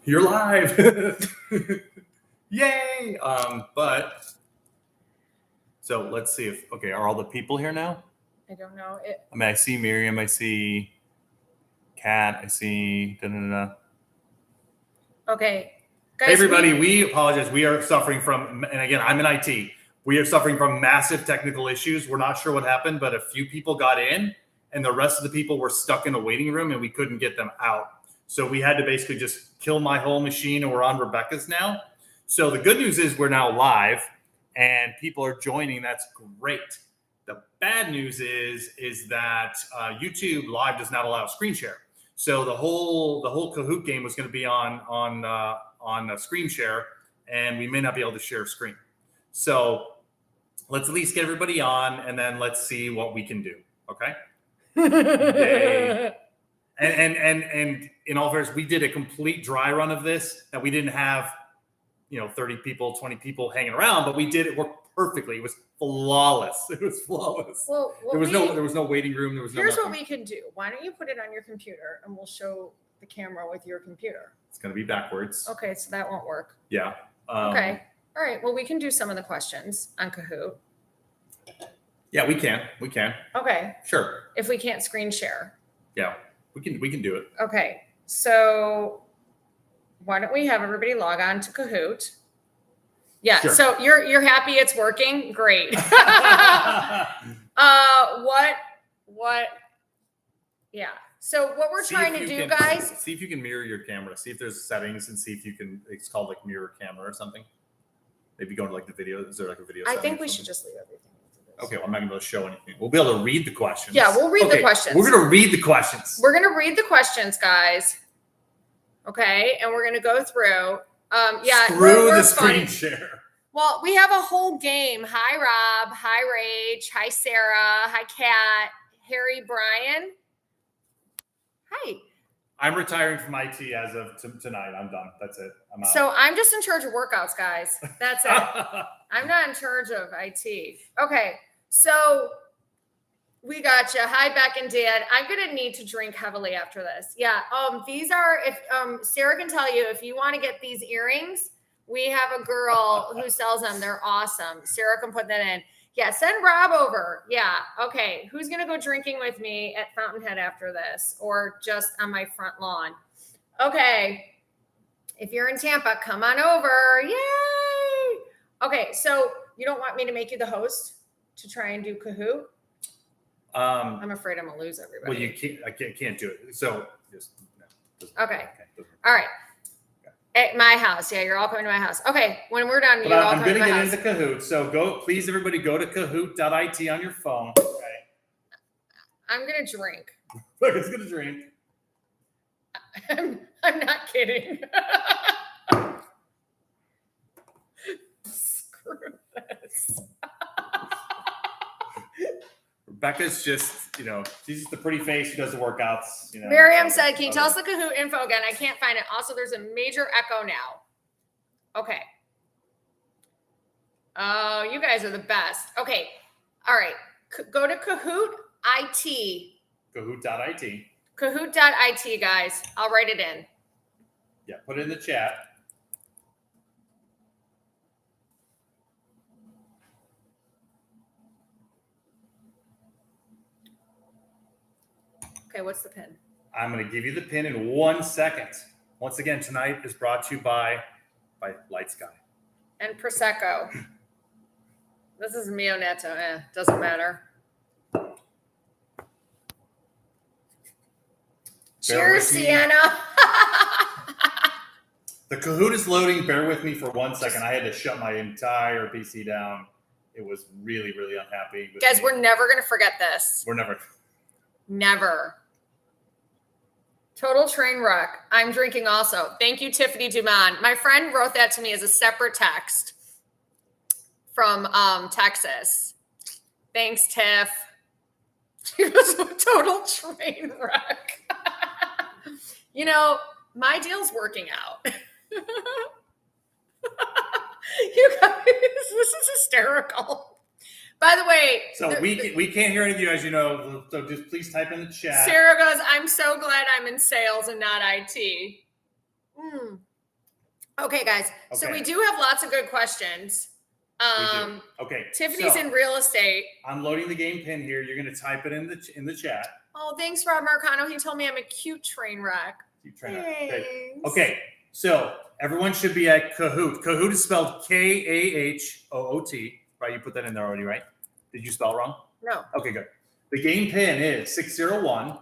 You're live. Yay. But so let's see if, okay, are all the people here now? I don't know. I mean, I see Miriam, I see Kat, I see Okay. Guys, hey everybody, we apologize. We are suffering from, and again, I'm in IT. We are suffering from massive technical issues. We're not sure what happened, but a few people got in and the rest of the people were stuck in a waiting room and we couldn't get them out. So we had to basically just kill my whole machine and we're on Rebecca's now. So the good news is we're now live and people are joining. That's great. The bad news is that YouTube Live does not allow screen share. So the whole Kahoot game was going to be on a screen share, and we may not be able to share a screen. So let's at least get everybody on, and then let's see what we can do. Okay. And in all fairness, we did a complete dry run of this that we didn't have, 30 people, 20 people hanging around, but we did it work perfectly. It was flawless. It was flawless. Well, there was no waiting room. There was here's nothing. What we can do. Why don't you put it on your computer and we'll show the camera with your computer. It's going to be backwards. Okay, so that won't work. Yeah. Okay. All right. Well, we can do some of the questions on Kahoot. Yeah, we can. Okay. Sure. If we can't screen share. Yeah, we can do it. Okay. So why don't we have everybody log on to Kahoot? Yeah. Sure. So you're happy it's working? Great. What? Yeah. So what we're trying to do, guys. See if you can mirror your camera. See if there's settings and see if you can. It's called like mirror camera or something. Maybe go to like the video. Is there like a video? I think we should just leave everything. Okay, well, I'm not going to be able to show anything. We'll be able to read the questions. Yeah, we'll read the questions. We're going to read the questions. We're going to read the questions, guys. Okay, and we're going to go through. Screw the screen share. Well, we have a whole game. Hi, Rob. Hi, Rach. Hi, Sarah. Hi, Kat. Harry, Brian. Hi. I'm retiring from IT as of tonight. I'm done. That's it. I'm out. So I'm just in charge of workouts, guys. That's it. I'm not in charge of IT. Okay, so we got you. Hi, Beck and Dad. I'm gonna need to drink heavily after this. Yeah. These are if Sarah can tell you if you want to get these earrings, we have a girl who sells them. They're awesome. Sarah can put that in. Yeah, send Rob over. Yeah. Okay. Who's going to go drinking with me at Fountainhead after this or just on my front lawn? Okay. If you're in Tampa, come on over. Yay. Okay. So you don't want me to make you the host to try and do Kahoot? I'm afraid I'm going to lose everybody. Well, you can't. I can't do it. So just no. Okay. All right. At my house. Yeah, you're all coming to my house. Okay, when we're done, you're all coming to my house. I'm going to get into Kahoot. So please, everybody, go to kahoot.it on your phone. Okay. I'm going to drink. Look, it's going to drink. I'm not kidding. Screw this. Rebecca's just, she's just the pretty face. She does the workouts. Miriam said, can you tell us the Kahoot info again? I can't find it. Also, there's a major echo now. Okay. Oh, you guys are the best. Okay. All right. Go to Kahoot IT. Kahoot.it. Kahoot.it, guys. I'll write it in. Yeah, put it in the chat. Okay, what's the pin? I'm going to give you the pin in 1 second. Once again, tonight is brought to you by Light Sky. And Prosecco. This is Mio Netto. Doesn't matter. Cheers, Sienna. The Kahoot is loading. Bear with me for 1 second. I had to shut my entire PC down. It was really, really unhappy. Guys, we're never going to forget this. We're never. Never. Total train wreck. I'm drinking also. Thank you, Tiffany Dumont. My friend wrote that to me as a separate text from Texas. Thanks, Tiff. It was a total train wreck. My deal's working out. You guys, this is hysterical. By the way, so we can't hear any of you, as you know. So just please type in the chat. Sarah goes, "I'm so glad I'm in sales and not IT." Okay, guys. So we do have lots of good questions. We do. Okay. Tiffany's in real estate. I'm loading the game pin here. You're going to type it in the chat. Oh, thanks, Rob Marcano. He told me I'm a cute train wreck. Cute train wreck. Okay. So everyone should be at Kahoot. Kahoot is spelled K-A-H-O-O-T. Right? You put that in there already, right? Did you spell wrong? No. Okay, good. The game pin is 601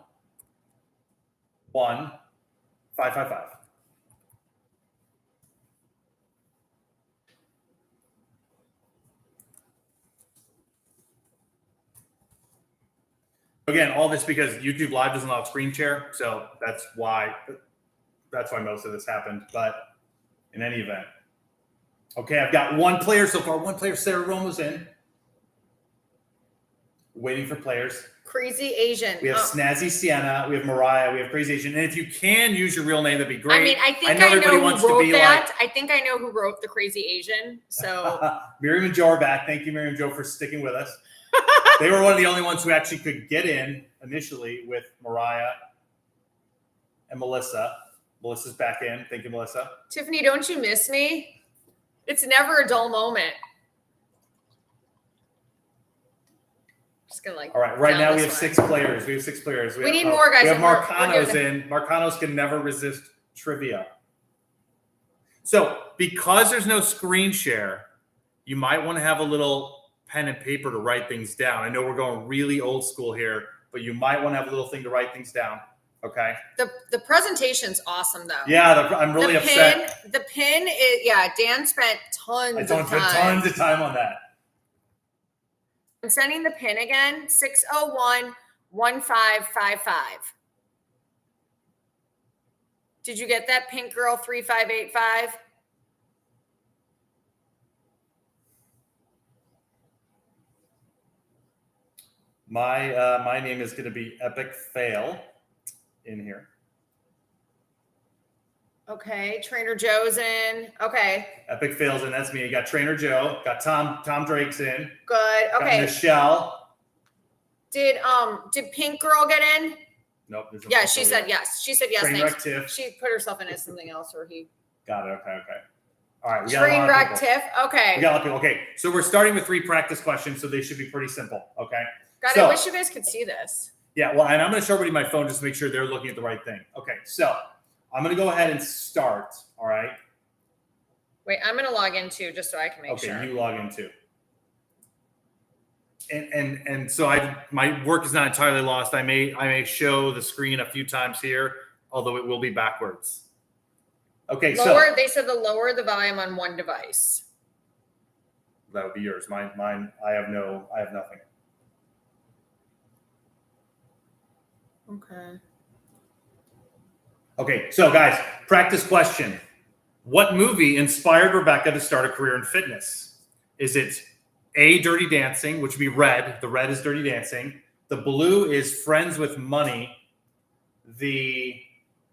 1555. Again, all this because YouTube Live doesn't allow screen share, so that's why most of this happened. But in any event, okay, I've got one player so far. One player, Sarah Romo's in. Waiting for players. Crazy Asian. We have Snazzy Sienna. We have Mariah. We have Crazy Asian. And if you can use your real name, that'd be great. I mean, I think I know who wrote that. I think I know who wrote the Crazy Asian. So Miriam and Joe are back. Thank you, Miriam and Joe, for sticking with us. They were one of the only ones who actually could get in initially with Mariah and Melissa. Melissa's back in. Thank you, Melissa. Tiffany, don't you miss me? It's never a dull moment. Just gonna all right. Right now we have 6 players. We have 6 players. We need more guys. We have Marcanos in. Marcanos can never resist trivia. So because there's no screen share, you might want to have a little pen and paper to write things down. I know we're going really old school here, but you might want to have a little thing to write things down. Okay. The presentation's awesome though. Yeah, I'm really upset. The pin is Dan spent tons of time on that. I'm sending the pin again, 601-1555. Did you get that, Pink Girl 3585? My name is going to be Epic Fail in here. Okay, Trainer Joe's in. Okay. Epic Fail's in. That's me. You got Trainer Joe. Got Tom Drake's in. Good. Okay. Got Michelle. Did Pink Girl get in? Nope. Yeah, she said yes. She said yes. Trainwreck Tiff. She put herself in as something else, or he. Got it. Okay. All right. Trainwreck Tiff. Okay. We got a lot of people. Okay. So we're starting with 3 practice questions, so they should be pretty simple. Okay. God, I wish you guys could see this. Yeah. Well, and I'm going to show everybody my phone just to make sure they're looking at the right thing. Okay. So I'm going to go ahead and start. All right. Wait, I'm going to log in too, just so I can make sure. Okay, you log in too. And so my work is not entirely lost. I may show the screen a few times here, although it will be backwards. Okay, they said the lower the volume on one device. That would be yours. Mine. I have nothing. Okay, so guys, practice question. What movie inspired Rebecca to start a career in fitness? Is it A, Dirty Dancing, which would be red. The red is Dirty Dancing. The blue is Friends with Money. The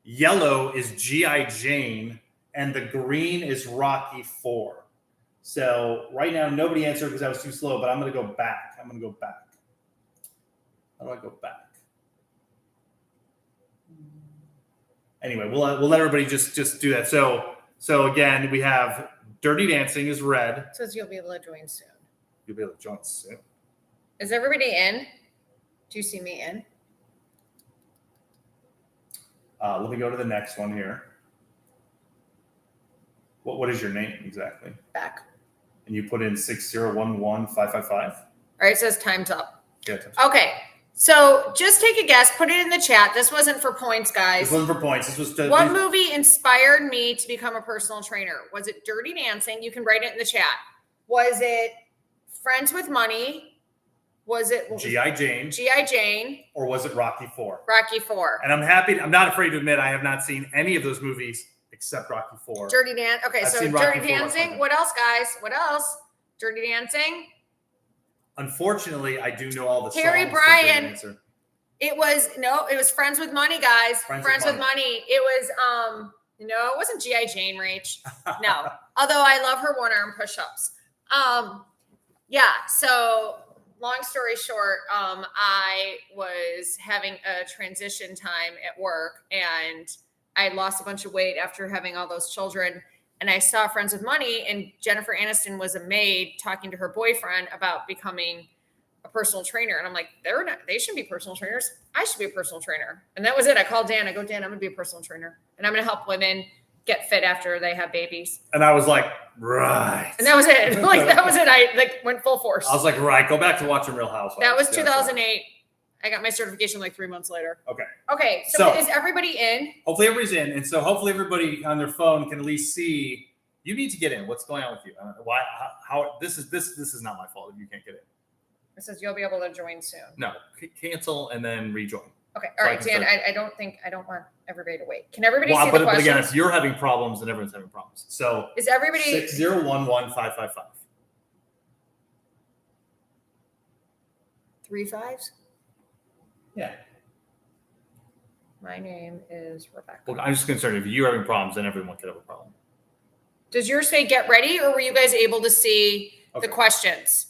yellow is G.I. Jane. And the green is Rocky IV. So right now, nobody answered because I was too slow, but I'm going to go back. How do I go back? Anyway, we'll let everybody just do that. So again, we have Dirty Dancing is red. It says you'll be able to join soon. You'll be able to join soon. Is everybody in? Do you see me in? Let me go to the next one here. What is your name exactly? Back. And you put in 6011555? All right, it says time's up. Yeah, time's up. Okay. So just take a guess. Put it in the chat. This wasn't for points, guys. This wasn't for points. This was what movie inspired me to become a personal trainer? Was it Dirty Dancing? You can write it in the chat. Was it Friends with Money? Was it G.I. Jane? G.I. Jane. Or was it Rocky IV? Rocky IV. And I'm not afraid to admit I have not seen any of those movies except Rocky IV. Dirty Dancing. Okay, so Dirty Dancing. What else, guys? What else? Dirty Dancing. Unfortunately, I do know all the Harry songs. Bryan. It was Friends with Money, guys. Friends with Money. It was it wasn't G.I. Jane, Rach. No. Although I love her one arm push-ups. So long story short, I was having a transition time at work and I lost a bunch of weight after having all those children. and I saw Friends with Money, and Jennifer Aniston was a maid talking to her boyfriend about becoming a personal trainer. And I'm like, they shouldn't be personal trainers. I should be a personal trainer. And that was it. I called Dan. I go, Dan, I'm going to be a personal trainer. And I'm going to help women get fit after they have babies. And I was like, right. And that was it. Like, that was it. I went full force. I was like, right, go back to watching Real Housewives. That was 2008. I got my certification like 3 months later. Okay. So is everybody in? Hopefully everybody's in. And so hopefully everybody on their phone can at least see, you need to get in. What's going on with you? Why? How? This is not my fault if you can't get in. It says you'll be able to join soon. No, cancel and then rejoin. Okay. All right, Dan, I don't want everybody to wait. Can everybody see the but questions? again, if you're having problems, then everyone's having problems. So is everybody 6011555. 3 5s? Yeah. My name is Rebecca. Well, I'm just concerned if you're having problems, then everyone could have a problem. Does yours say get ready, or were you guys able to see the questions?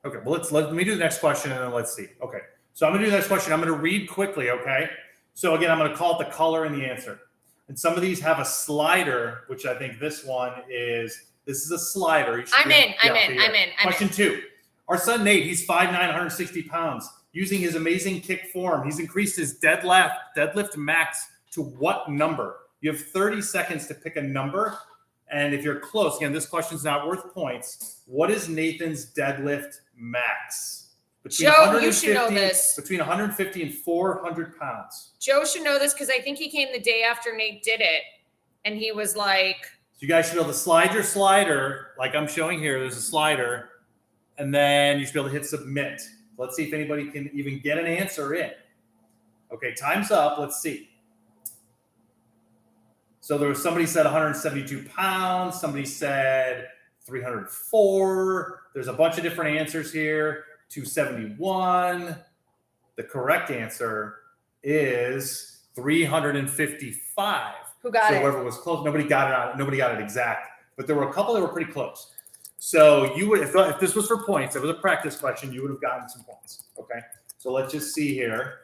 Okay, well, let me do the next question and then let's see. Okay, so I'm going to do the next question. I'm going to read quickly, okay? So again, I'm going to call it the color and the answer. And some of these have a slider, which I think this is a slider. I'm in. Question 2. Our son Nate, he's 5'9", 160 pounds. Using his amazing kick form, he's increased his deadlift max to what number? You have 30 seconds to pick a number. And if you're close, again, this question's not worth points. What is Nathan's deadlift max? Joe, you should know this. Between 150 and 400 pounds. Joe should know this because I think he came the day after Nate did it. And he was like... So you guys should be able to slide your slider, like I'm showing here. There's a slider. And then you should be able to hit submit. Let's see if anybody can even get an answer in. Okay, time's up. Let's see. So there was somebody said 172 pounds. Somebody said 304. There's a bunch of different answers here. 271. The correct answer is 355. Who got it? Whoever was close. Nobody got it exact. But there were a couple that were pretty close. So you would, if this was for points, it was a practice question, you would have gotten some points. Okay. So let's just see here.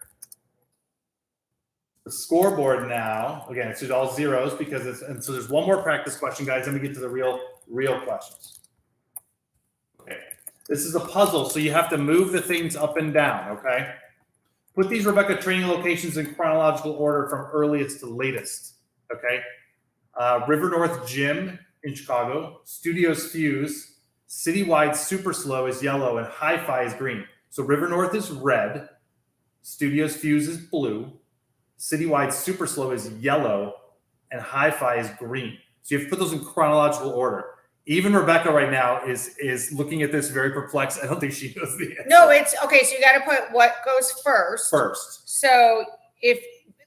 The scoreboard now, again, it's just all zeros because and so there's one more practice question, guys. Then we get to the real questions. Okay. This is a puzzle, so you have to move the things up and down, okay? Put these Rebecca training locations in chronological order from earliest to latest, okay? River North Gym in Chicago, Studios Fuse, Citywide Super Slow is yellow, and Hi-Fi is green. So River North is red, Studios Fuse is blue, Citywide Super Slow is yellow, and Hi-Fi is green. So you have to put those in chronological order. Even Rebecca right now is looking at this very perplexed. I don't think she knows the answer. No, it's okay. So you got to put what goes first. So if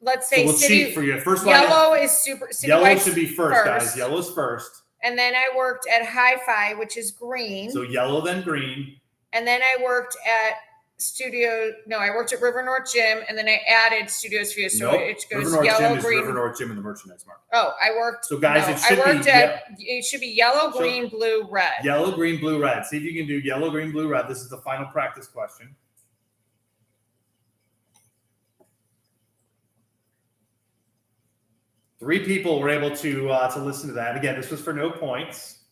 let's say we'll cheat for you. First yellow is super. Yellow should be first, guys. Yellow's first. And then I worked at Hi-Fi, which is green. So yellow, then green. And then I worked at I worked at River North Gym, and then I added Studios Fuse. So it goes River North yellow, Gym green. River North Gym in the merchandise market. Oh, I worked. So guys, it should be yellow, green, blue, red. Yellow, green, blue, red. See if you can do yellow, green, blue, red. This is the final practice question. Three people were able to listen to that. Again, this was for no points.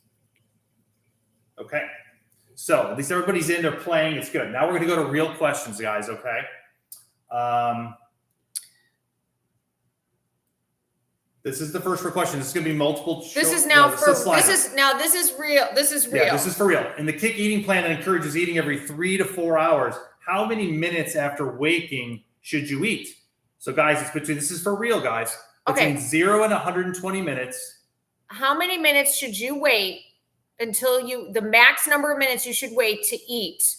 Okay. So at least everybody's in, they're playing. It's good. Now we're going to go to real questions, guys. Okay. This is the first question. This is going to be multiple choice. This is real. This is real. Yeah, this is for real. In the kick eating plan that encourages eating every 3 to 4 hours, how many minutes after waking should you eat? So guys, this is for real, guys. Between 0 and 120 minutes. How many minutes should you wait until the max number of minutes you should wait to eat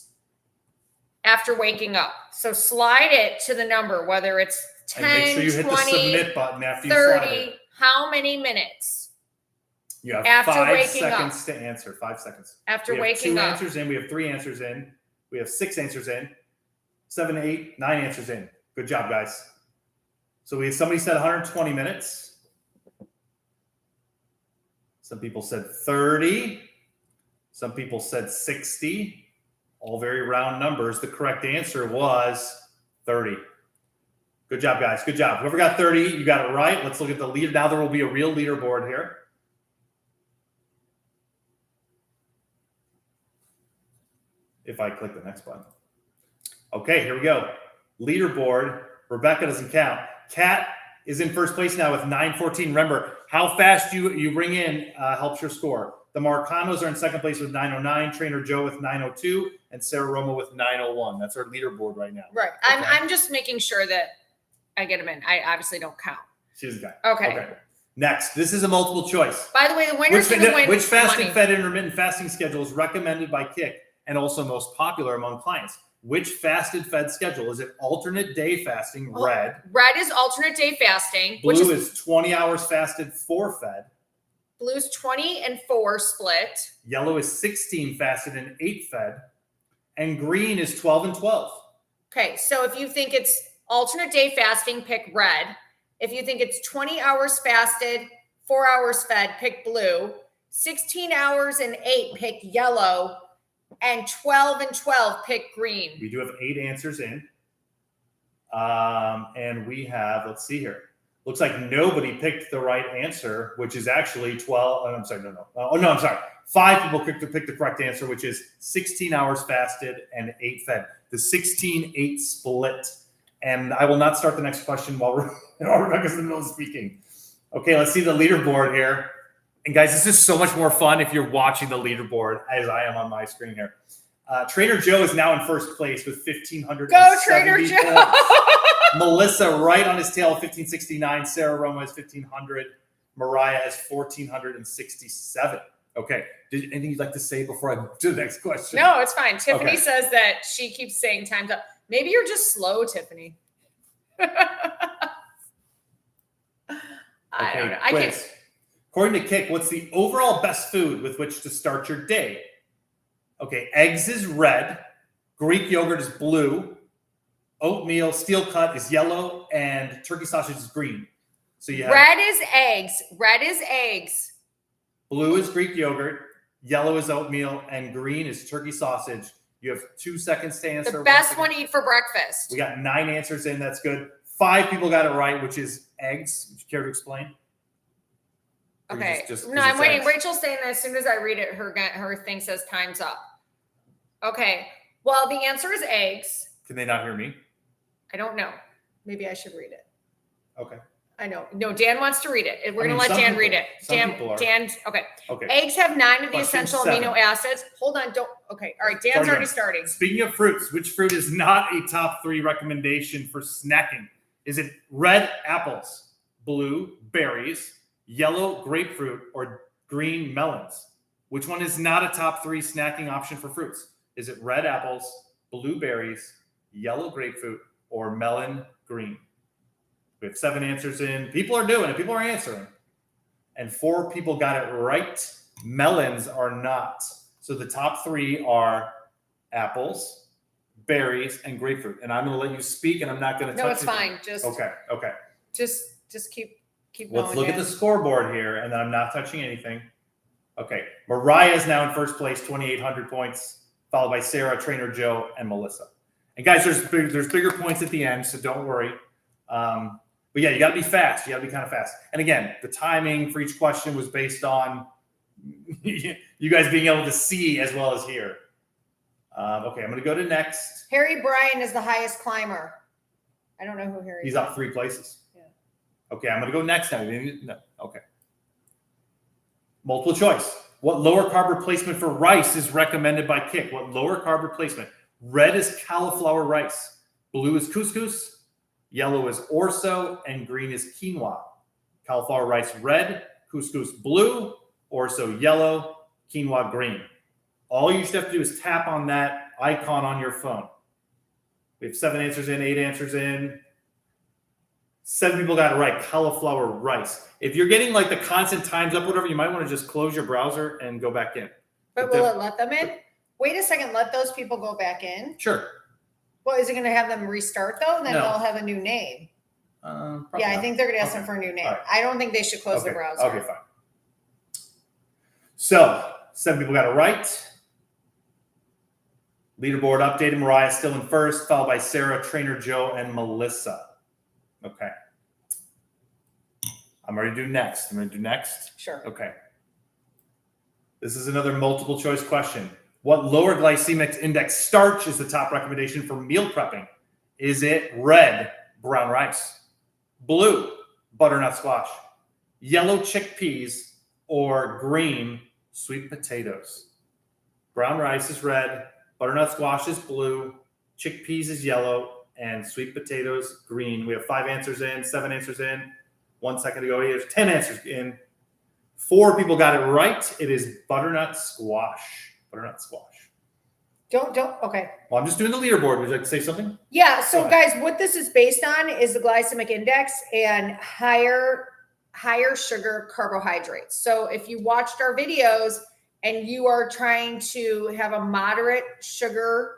after waking up? So slide it to the number, whether it's 10, and make sure you 20, hit the submit button after 30, you slide it. How many minutes? You have after 5 waking seconds up. to answer. 5 seconds. After waking up. We have 2 answers in. We have 3 answers in. We have 6 answers in. 7, 8, 9 answers in. Good job, guys. So somebody said 120 minutes. Some people said 30. Some people said 60. All very round numbers. The correct answer was 30. Good job, guys. Good job. Whoever got 30, you got it right. Let's look at the lead. Now there will be a real leaderboard here. if I click the next button. Okay, here we go. Leaderboard. Rebecca doesn't count. Kat is in first place now with 9:14. Remember, how fast you bring in helps your score. The Marcanos are in second place with 9:09. Trainer Joe with 9:02, and Sarah Roma with 9:01. That's our leaderboard right now. Right. Okay. I'm just making sure that I get them in. I obviously don't count. She doesn't count. Okay. Next, this is a multiple choice. By the way, the winner's going to win Which fasted money. fed intermittent fasting schedule is recommended by Kick and also most popular among clients? Which fasted fed schedule? Is it alternate day fasting, red? Red is alternate day fasting. Blue is 20 hours fasted, 4 fed. Blue's 20 and 4 split. Yellow is 16 fasted and 8 fed. And green is 12 and 12. Okay, so if you think it's alternate day fasting, pick red. If you think it's 20 hours fasted, 4 hours fed, pick blue. 16 hours and 8, pick yellow. And 12 and 12, pick green. We do have 8 answers in. And we have, let's see here. Looks like nobody picked the right answer, which is actually 12. I'm sorry, no. I'm sorry. 5 people picked the correct answer, which is 16 hours fasted and 8 fed. The 16-8 split. And I will not start the next question while Rebecca's in the middle of speaking. Okay, let's see the leaderboard here. And guys, this is so much more fun if you're watching the leaderboard as I am on my screen here. Trainer Joe is now in first place with 1,500. Go, Trainer Joe! Melissa right on his tail, 1,569. Sarah Roma is 1,500. Mariah is 1,467. Okay. Anything you'd like to say before I move to the next question? No, it's fine. Tiffany says that she keeps saying time's up. Maybe you're just slow, Tiffany. I don't know. I can't. According to Kick, what's the overall best food with which to start your day? Okay, eggs is red, Greek yogurt is blue, oatmeal steel cut is yellow, and turkey sausage is green. So you have red is eggs. Red is eggs. Blue is Greek yogurt, yellow is oatmeal, and green is turkey sausage. You have 2 seconds to answer. The best one to eat for breakfast. We got 9 answers in. That's good. 5 people got it right, which is eggs. Would you care to explain? Okay. Just no, I'm waiting. eggs? Rachel's saying that as soon as I read it, her thing says time's up. Okay. Well, the answer is eggs. Can they not hear me? I don't know. Maybe I should read it. Okay. I know. No, Dan wants to read it. We're going to let Dan read it. Dan, okay. Okay. Eggs have 9 of the Question essential 7. amino acids. Hold on. Okay. All right. Dan's already starting. Speaking of fruits, which fruit is not a top 3 recommendation for snacking? Is it red apples, blue berries, yellow grapefruit, or green melons? Which one is not a top 3 snacking option for fruits? Is it red apples, blue berries, yellow grapefruit, or melon green? We have 7 answers in. People are doing it. People are answering. And 4 people got it right. Melons are not. So the top 3 are apples, berries, and grapefruit. And I'm going to let you speak, and I'm not going to touch it. No, it's fine. Just Okay. Just keep going. Let's look at the scoreboard here, and then I'm not touching anything. Okay. Mariah is now in first place, 2,800 points, followed by Sarah, Trainer Joe, and Melissa. And guys, there's bigger points at the end, so don't worry. But yeah, you got to be fast. You got to be kind of fast. And again, the timing for each question was based on you guys being able to see as well as hear. Okay, I'm going to go to next. Harry Bryan is the highest climber. I don't know who Harry is. He's up 3 places. Yeah. Okay, I'm going to go next now. No. Okay. Multiple choice. What lower carb replacement for rice is recommended by Kick? What lower carb replacement? Red is cauliflower rice. Blue is couscous. Yellow is orzo, and green is quinoa. Cauliflower rice red, couscous blue, orzo yellow, quinoa green. All you should have to do is tap on that icon on your phone. We have 7 answers in, 8 answers in. 7 people got it right, cauliflower rice. If you're getting like the constant times up, whatever, you might want to just close your browser and go back in. But will it let them in? Wait a second, let those people go back in? Sure. Well, is it going to have them restart though? Then No. they'll have a new name. Probably I not. think they're going to ask them for a new name. All right. I don't think they should close the browser. Okay, fine. So 7 people got it right. Leaderboard updated. Mariah still in first, followed by Sarah, Trainer Joe, and Melissa. Okay. I'm ready to do next. Sure. Okay. This is another multiple choice question. What lower glycemic index starch is the top recommendation for meal prepping? Is it red, brown rice, blue, butternut squash, yellow chickpeas, or green, sweet potatoes? Brown rice is red, butternut squash is blue, chickpeas is yellow, and sweet potatoes green. We have 5 answers in, 7 answers in. 1 second to go. Here's 10 answers in. 4 people got it right. It is butternut squash. Butternut squash. Okay. Well, I'm just doing the leaderboard. Would you like to say something? Yeah. So guys, what this is based on is the glycemic index and higher sugar carbohydrates. So if you watched our videos and you are trying to have a moderate sugar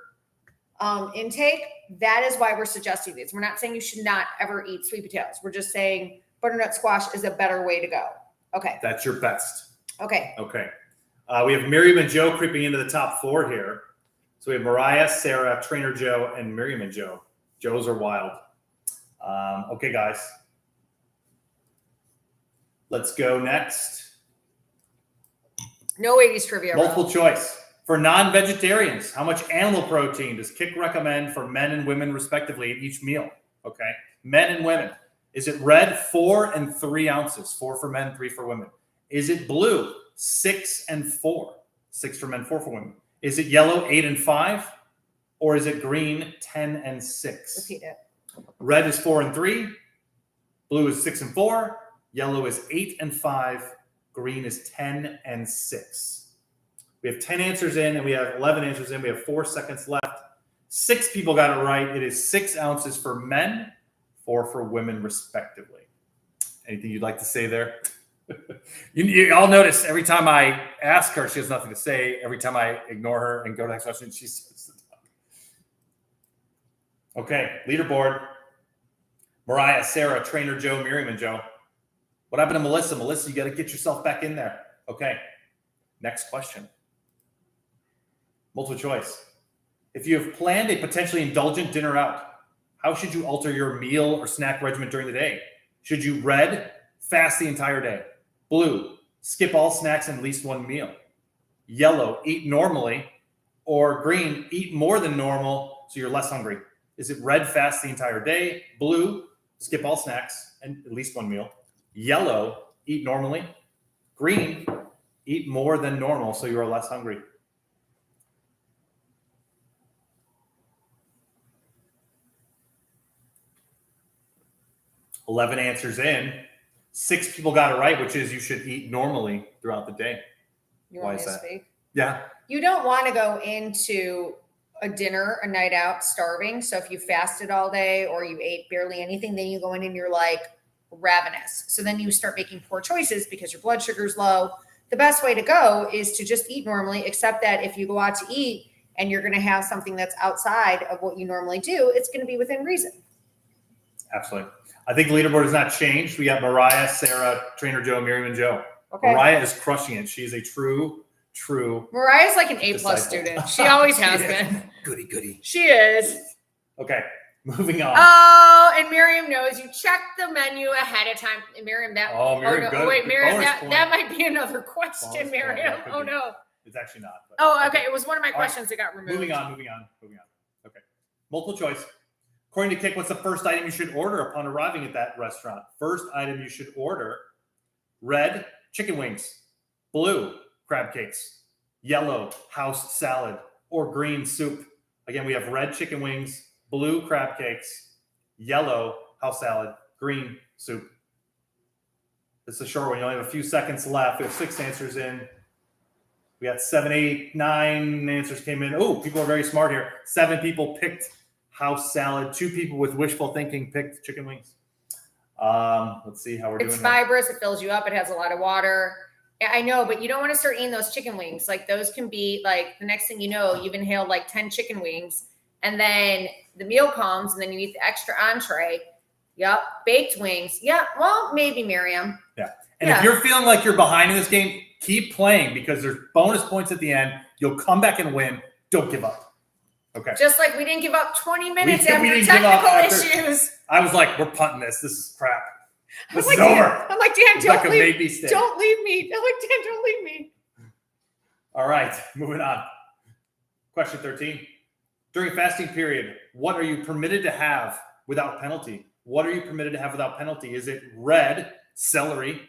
intake, that is why we're suggesting these. We're not saying you should not ever eat sweet potatoes. We're just saying butternut squash is a better way to go. Okay. That's your best. Okay. Okay. We have Miriam and Joe creeping into the top 4 here. So we have Mariah, Sarah, Trainer Joe, and Miriam and Joe. Joes are wild. Okay, guys. Let's go next. No 80s trivia. Multiple choice. For non-vegetarians, how much animal protein does Kick recommend for men and women respectively at each meal? Okay. Men and women. Is it red, 4 and 3 ounces? 4 for men, 3 for women. Is it blue, 6 and 4? 6 for men, 4 for women. Is it yellow, 8 and 5? Or is it green, 10 and 6? Repeat it. Red is 4 and 3. Blue is 6 and 4. Yellow is 8 and 5. Green is 10 and 6. We have 10 answers in and we have 11 answers in. We have 4 seconds left. 6 people got it right. It is 6 ounces for men, 4 for women, respectively. Anything you'd like to say there? I'll notice every time I ask her, she has nothing to say. Every time I ignore her and go to the next question, she starts to talk. Okay, leaderboard. Mariah, Sarah, Trainer Joe, Miriam, and Joe. What happened to Melissa? Melissa, you got to get yourself back in there. Okay, next question. Multiple choice. If you have planned a potentially indulgent dinner out, how should you alter your meal or snack regimen during the day? Should you red, fast the entire day? Blue, skip all snacks and at least one meal? Yellow, eat normally? Or green, eat more than normal so you're less hungry? Is it red, fast the entire day? Blue, skip all snacks and at least one meal? Yellow, eat normally? Green, eat more than normal so you are less hungry? $11 answers in. 6 people got it right, which is you should eat normally throughout the day. Why is that? Speak? Yeah. You don't want to go into a dinner, a night out, starving. So if you fasted all day or you ate barely anything, then you go in and you're like ravenous. So then you start making poor choices because your blood sugar's low. The best way to go is to just eat normally, except that if you go out to eat and you're going to have something that's outside of what you normally do, it's going to be within reason. Absolutely. I think the leaderboard has not changed. We got Mariah, Sarah, Trainer Joe, Miriam, and Joe. Okay. Mariah is crushing it. She is a true. Mariah's like an A+ student. She always has been. Goody. She is. Okay, moving on. Oh, and Miriam knows you check the menu ahead of time. And Miriam, Miriam, no. Wait, Miriam, that might be another question, Miriam. Oh no. It's actually not. But, okay. It was one of my questions that got removed. Moving on. Okay. Multiple choice. According to Kick, what's the first item you should order upon arriving at that restaurant? First item you should order: red, chicken wings; blue, crab cakes; yellow, house salad; or green, soup. Again, we have red chicken wings, blue crab cakes, yellow, house salad, green, soup. This is a short one. You only have a few seconds left. We have 6 answers in. We got 7, 8, 9 answers came in. Oh, people are very smart here. 7 people picked house salad. 2 people with wishful thinking picked chicken wings. Let's see how we're doing. It's fibrous. It fills you up. It has a lot of water. I know, but you don't want to start eating those chicken wings. Like those can be like the next thing you know, you've inhaled like 10 chicken wings and then the meal comes and then you eat the extra entree. Yep. Baked wings. Yeah. Well, maybe Miriam. Yeah. And if you're feeling like you're behind in this game, keep playing because there's bonus points at the end. You'll come back and win. Don't give up. Okay. Just like we didn't give up 20 minutes after technical issues. I was like, we're punting this. This is crap. This is over. I'm like, Dan, don't leave me. Mistake. Don't leave me. I'm like, Dan, don't leave me. All right, moving on. Question 13. During a fasting period, what are you permitted to have without penalty? What are you permitted to have without penalty? Is it red, celery,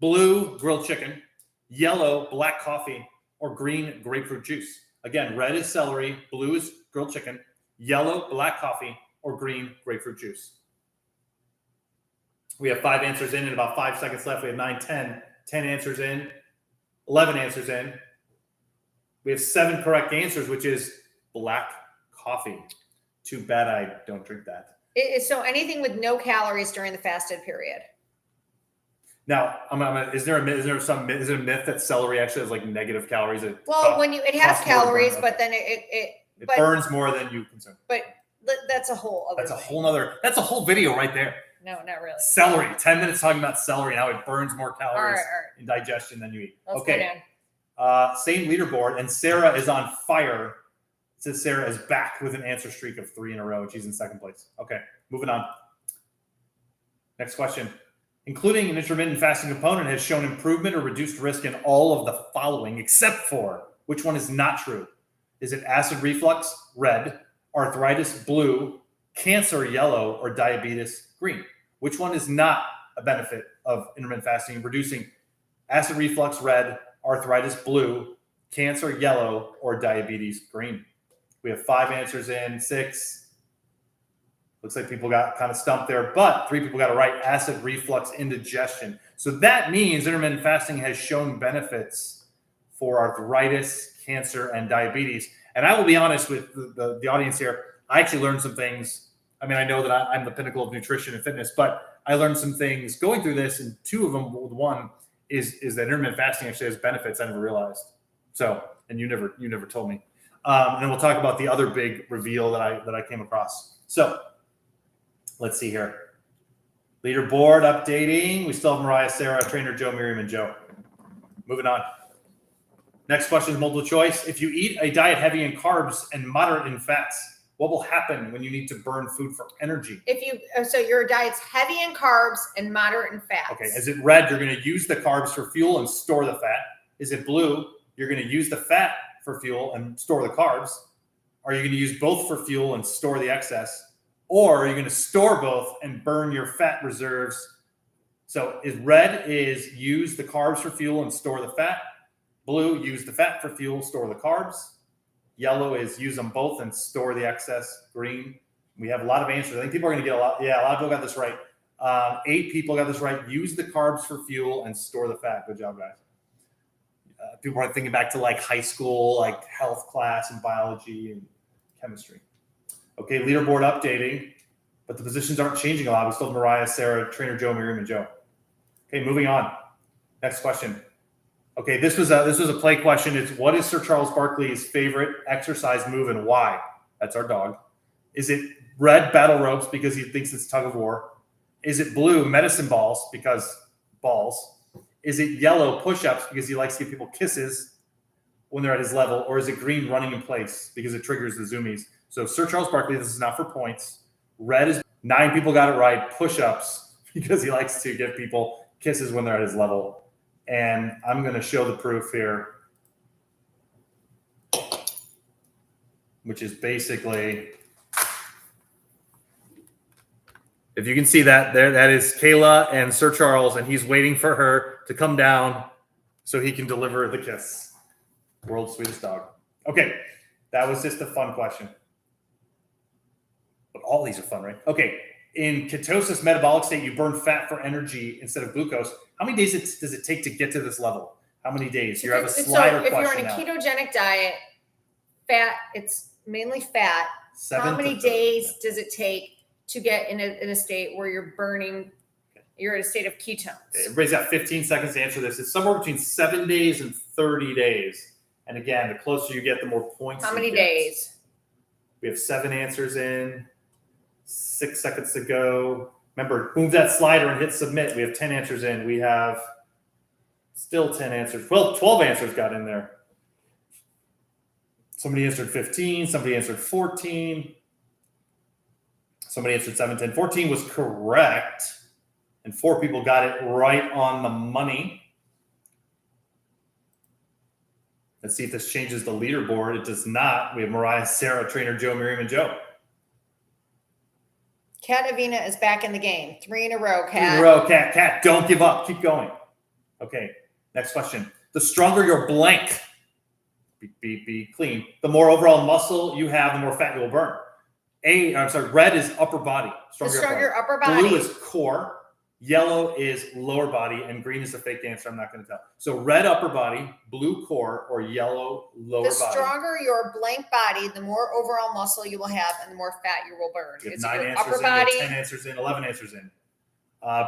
blue, grilled chicken, yellow, black coffee, or green, grapefruit juice? Again, red is celery, blue is grilled chicken, yellow, black coffee, or green, grapefruit juice. We have 5 answers in and about 5 seconds left. We have 9, 10 answers in, 11 answers in. We have 7 correct answers, which is black coffee. Too bad I don't drink that. So anything with no calories during the fasted period. Now, is there a myth that celery actually has like negative calories? It has calories, but then it burns more than you consume. But that's a whole other. That's a whole video right there. No, not really. Celery. 10 minutes talking about celery and how it burns more calories all right. in digestion than you eat. Let's okay. Same leaderboard, and Sarah is on fire. It says Sarah is back with an answer streak of 3 in a row. She's in second place. Okay, moving on. Next question. Including an intermittent fasting component has shown improvement or reduced risk in all of the following, except for which one is not true? Is it acid reflux, red, arthritis, blue, cancer, yellow, or diabetes, green? Which one is not a benefit of intermittent fasting, reducing acid reflux, red, arthritis, blue, cancer, yellow, or diabetes, green? We have 5 answers in, 6. Looks like people got kind of stumped there, but 3 people got it right. Acid reflux, indigestion. So that means intermittent fasting has shown benefits for arthritis, cancer, and diabetes. And I will be honest with the audience here. I actually learned some things. I mean, I know that I'm the pinnacle of nutrition and fitness, but I learned some things going through this, and 2 of them, one is that intermittent fasting actually has benefits I never realized. So, and you never told me. And then we'll talk about the other big reveal that I came across. So let's see here. Leaderboard updating. We still have Mariah, Sarah, Trainer Joe, Miriam, and Joe. Moving on. Next question is multiple choice. If you eat a diet heavy in carbs and moderate in fats, what will happen when you need to burn food for energy? So your diet's heavy in carbs and moderate in fats. Okay. Is it red? You're going to use the carbs for fuel and store the fat. Is it blue? You're going to use the fat for fuel and store the carbs. Are you going to use both for fuel and store the excess? Or are you going to store both and burn your fat reserves? So red is use the carbs for fuel and store the fat. Blue, use the fat for fuel, store the carbs. Yellow is use them both and store the excess. Green, we have a lot of answers. I think people are going to get a lot. Yeah, a lot of people got this right. 8 people got this right. Use the carbs for fuel and store the fat. Good job, guys. People are thinking back to like high school, like health class and biology and chemistry. Okay, leaderboard updating, but the positions aren't changing a lot. We still have Mariah, Sarah, Trainer Joe, Miriam, and Joe. Okay, moving on. Next question. Okay, this was a play question. It's what is Sir Charles Barkley's favorite exercise move and why? That's our dog. Is it red, battle ropes, because he thinks it's tug of war? Is it blue, medicine balls, because balls? Is it yellow, push-ups, because he likes to give people kisses when they're at his level? Or is it green, running in place, because it triggers the zoomies? So Sir Charles Barkley, this is not for points. Red is 9 people got it right. Push-ups, because he likes to give people kisses when they're at his level. And I'm going to show the proof here, which is basically, if you can see that there, that is Kayla and Sir Charles, and he's waiting for her to come down so he can deliver the kiss. World's sweetest dog. Okay, that was just a fun question. But all these are fun, right? Okay, in ketosis metabolic state, you burn fat for energy instead of glucose. How many days does it take to get to this level? How many days? You have a slider question now. If you're on a ketogenic diet, fat, it's mainly fat. How many days does it take to get in a state where you're burning, you're in a state of ketones? Everybody's got 15 seconds to answer this. It's somewhere between 7 days and 30 days. And again, the closer you get, the more points. How many days? We have 7 answers in, 6 seconds to go. Remember, move that slider and hit submit. We have 10 answers in. We have still 10 answers. Well, 12 answers got in there. Somebody answered 15. Somebody answered 14. Somebody answered 7, 10. 14 was correct. And 4 people got it right on the money. Let's see if this changes the leaderboard. It does not. We have Mariah, Sarah, Trainer Joe, Miriam, and Joe. Kat Avina is back in the game. 3 in a row, Kat. 3 in a row, Kat. Kat, don't give up. Keep going. Okay, next question. The stronger your blank, be clean, the more overall muscle you have, the more fat you will burn. Red is upper body. Stronger upper body. Blue is core. Yellow is lower body, and green is the fake answer. I'm not going to tell. So red upper body, blue core, or yellow lower body. The stronger your blank body, the more overall muscle you will have, and the more fat you will burn. You have 9 answers in, you have 10 answers in, 11 answers in.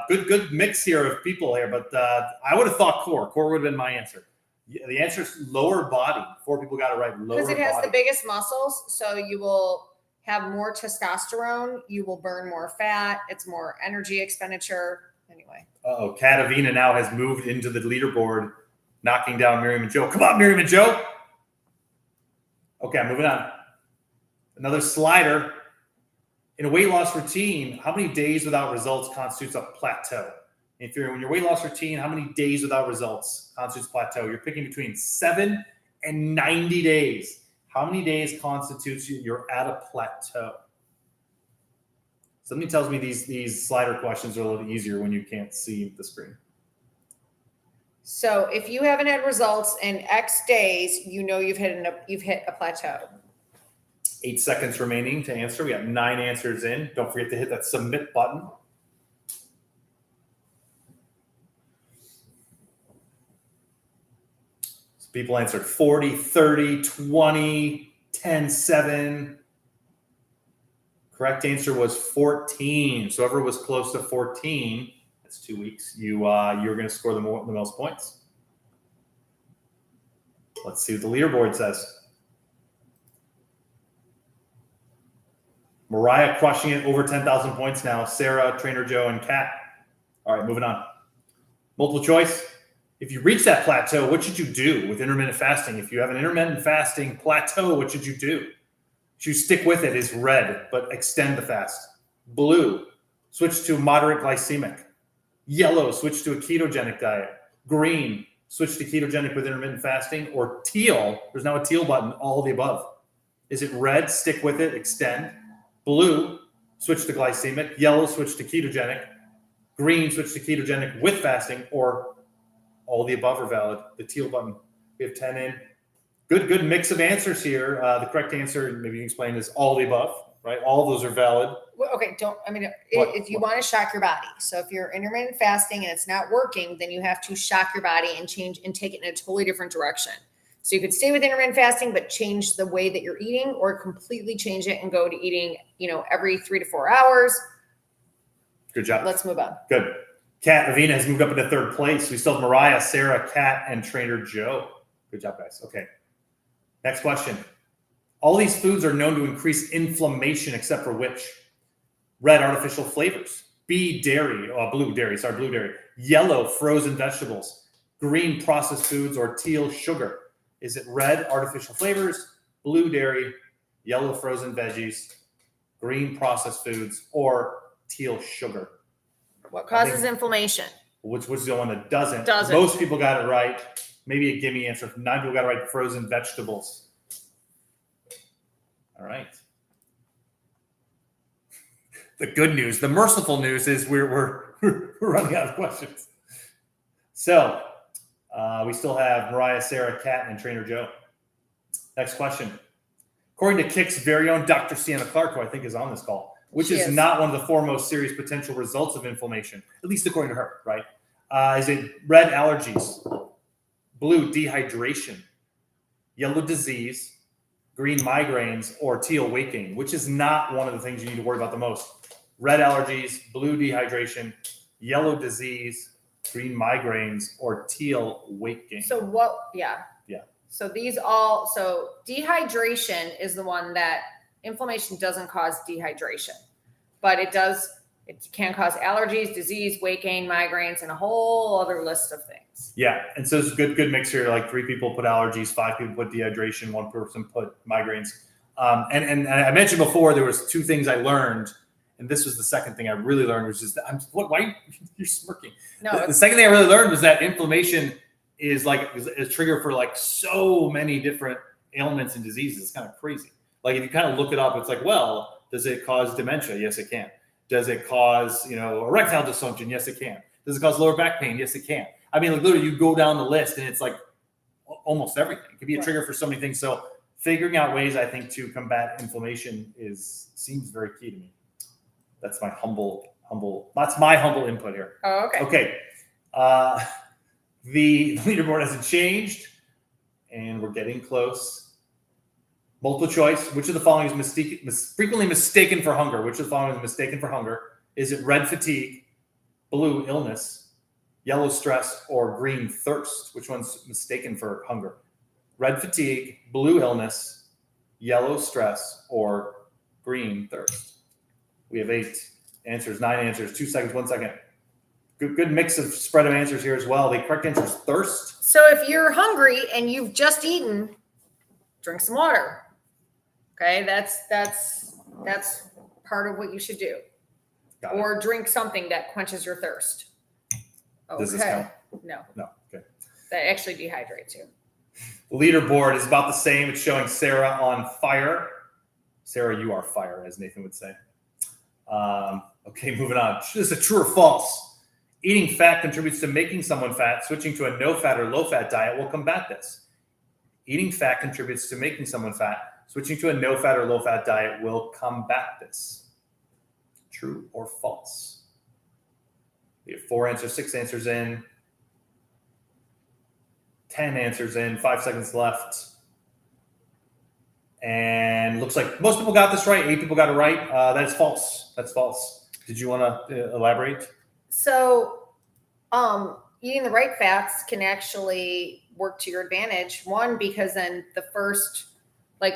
Good mix here of people here, but I would have thought core. Core would have been my answer. The answer is lower body. 4 people got it right. Lower body. Because it has the biggest muscles, so you will have more testosterone, you will burn more fat, it's more energy expenditure. Anyway. Kat Avina now has moved into the leaderboard, knocking down Miriam and Joe. Come on, Miriam and Joe. Okay, I'm moving on. Another slider. In a weight loss routine, how many days without results constitutes a plateau? If you're in your weight loss routine, how many days without results constitutes plateau? You're picking between 7 and 90 days. How many days constitutes you're at a plateau? Somebody tells me these slider questions are a little easier when you can't see the screen. So if you haven't had results in X days, you know you've hit a plateau. 8 seconds remaining to answer. We got 9 answers in. Don't forget to hit that submit button. People answered 40, 30, 20, 10, 7. Correct answer was 14. So whoever was close to 14, that's 2 weeks, you're going to score the most points. Let's see what the leaderboard says. Mariah crushing it, over 10,000 points now. Sarah, Trainer Joe, and Kat. All right, moving on. Multiple choice. If you reach that plateau, what should you do with intermittent fasting? If you have an intermittent fasting plateau, what should you do? Should you stick with it? Is red, but extend the fast. Blue, switch to moderate glycemic. Yellow, switch to a ketogenic diet. Green, switch to ketogenic with intermittent fasting. Or teal, there's now a teal button, all of the above. Is it red, stick with it, extend. Blue, switch to glycemic. Yellow, switch to ketogenic. Green, switch to ketogenic with fasting. Or all the above are valid. The teal button. We have 10 in. Good mix of answers here. The correct answer, maybe you can explain, is all the above, right? All those are valid. Well, okay, if you want to shock your body. So if you're intermittent fasting and it's not working, then you have to shock your body and change and take it in a totally different direction. So you could stay with intermittent fasting, but change the way that you're eating, or completely change it and go to eating, every 3 to 4 hours. Good job. Let's move on. Good. Kat Avina has moved up into 3rd place. We still have Mariah, Sarah, Kat, and Trainer Joe. Good job, guys. Okay. Next question. All these foods are known to increase inflammation, except for which? Red, artificial flavors. Blue dairy. Yellow, frozen vegetables. Green, processed foods, or teal, sugar. Is it red, artificial flavors, blue, dairy, yellow, frozen veggies, green, processed foods, or teal, sugar? What causes inflammation? Which is the one that doesn't? Doesn't. Most people got it right. Maybe a gimme answer. 9 people got it right. Frozen vegetables. All right. The good news, the merciful news is we're running out of questions. So we still have Mariah, Sarah, Kat, and Trainer Joe. Next question. According to Kick's very own Dr. Sienna Clark, who I think is on this call, which is not one of the 4 most serious potential results of inflammation, at least according to her, right? Is it red, allergies, blue, dehydration, yellow, disease, green, migraines, or teal, weight gain, which is not one of the things you need to worry about the most. Red, allergies, blue, dehydration, yellow, disease, green, migraines, or teal, weight gain. So what? Yeah. Yeah. So dehydration is the one that inflammation doesn't cause dehydration, but it can cause allergies, disease, weight gain, migraines, and a whole other list of things. Yeah. And so it's a good mix here. Like 3 people put allergies, 5 people put dehydration, 1 person put migraines. And I mentioned before, there was 2 things I learned. And this was the second thing I really learned, which is that why you're smirking? No, the second thing I really learned was that inflammation is like a trigger for like so many different ailments and diseases. It's kind of crazy. Like if you kind of look it up, it's like, well, does it cause dementia? Yes, it can. Does it cause, erectile dysfunction? Yes, it can. Does it cause lower back pain? Yes, it can. I mean, like literally you go down the list and it's like almost everything. It could be a trigger for so many things. So figuring out ways, I think, to combat inflammation seems very key to me. That's my humble input here. Oh, okay. Okay. The leaderboard hasn't changed, and we're getting close. Multiple choice. Which of the following is frequently mistaken for hunger? Which of the following is mistaken for hunger? Is it red fatigue, blue illness, yellow stress, or green thirst? Which one's mistaken for hunger? Red fatigue, blue illness, yellow stress, or green thirst? We have 8 answers, 9 answers, 2 seconds, 1 second. Good mix of spread of answers here as well. The correct answer is thirst. So if you're hungry and you've just eaten, drink some water. Okay, that's part of what you should do. Or drink something that quenches your thirst. Okay. Does this count? No. No. Okay. That actually dehydrates you. The leaderboard is about the same. It's showing Sarah on fire. Sarah, you are fire, as Nathan would say. Okay, moving on. Is this a true or false? Eating fat contributes to making someone fat. Switching to a no-fat or low-fat diet will combat this. Eating fat contributes to making someone fat. Switching to a no-fat or low-fat diet will combat this. True or false? We have 4 answers, 6 answers in, 10 answers in, 5 seconds left. And looks like most people got this right. 8 people got it right. That's false. That's false. Did you want to elaborate? So, eating the right fats can actually work to your advantage. One, because then